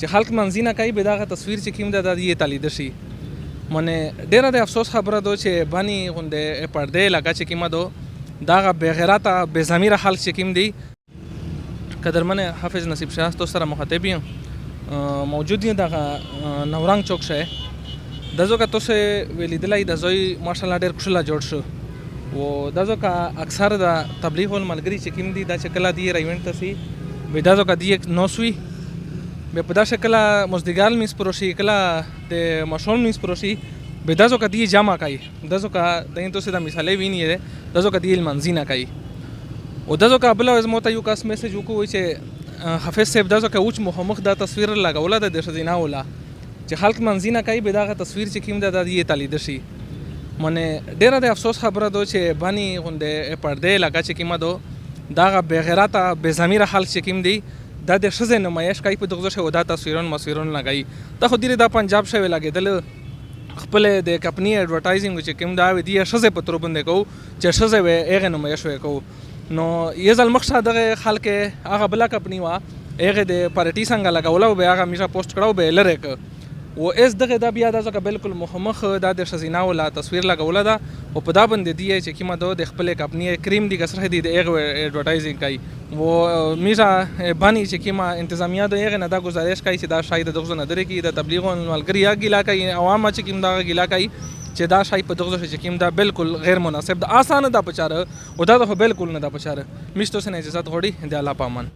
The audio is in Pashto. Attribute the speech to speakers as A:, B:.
A: چې خلک منځي نه کوي بیا دغه تصویر چې کوم ده دا یې ته لیده شي. منې ډېره د افسوس خبره ده چې بنې غوندې پردې علاقه چې کومه ده دغه بېغیرته بېضمیره خلک چې کوم دي. قدرمن حافظ نصیب شاه ستاسو سره مخاطب یم، موجود یم دغه نورنګ چوک شه. دا ځکه تاسو ولیدلی د ځای ماشاءالله ډېر کوشله جوړ شو و دا ځکه اکثر د تبلیغ الملګري چې کوم دي دا چې کله دی ایونټ ته سي بیا دا ځکه دی نوس وي بیا په داسې کله مزدګار لمونځ پوره شي کله د ماشوم لمونځ پوره شي بیا دا ځکه دی جمع کوي. دا ځکه دین تاسو د مثالې وینئ دا ځکه دی لمانځي نه کوي. او دا ځکه بله ورځ ماته یو کس میسج وکړو چې حافظ صاحب دا ځکه اوچ مخامخ دا تصویر لګوله ده د ښځینه وله چې خلک منځي نه کوي بیا دغه تصویر چې کوم ده دا یې ته لیده شي. منې ډېره د افسوس خبره ده چې بنې غوندې پردې علاقه چې کومه ده دغه بېغیرته بېضمیره خلک چې کوم دي دا د ښځې نمایش کوي په دغه ځای او دا تصویرونه لګوي. دا خو ډېرې دا پنجاب شوی لګېدل خپل د کمپنۍ اډورټایزینګ چې کوم دا وي دی ښځې په تور باندې کوو چې ښځې وې هغې نمایش وې کوو. نو یو ځل مخکې دغه خلک هغه بله کمپنۍ وه هغې د پارټي څنګه لګوله او بیا هغه همیشه پوسټ کړه او بیا یې لرې کړه و ایس دغه دا بیا دا ځکه بالکل مخامخ دا د ښځینه وله تصویر لګوله ده او په دا باندې دی چې کومه ده د خپلې کمپنۍ کریم دي که څه دي د هغې اډورټایزینګ کوي و میزه بانې چې کومه انتظامیه ده هغې نه دا ګزارش کوي چې دا شاید د دغه ځای نه لرې کړي. د تبلیغ ملګري یا ګیله کوي عوامه چې کوم دغه ګیله کوي چې دا شای په دغه ځای چې کوم دا بالکل غیر مناسب ده، آسانه ده په چاره او دا خو بالکل نه ده په چاره. میشتو سره اجازه غواړي د الله په امان.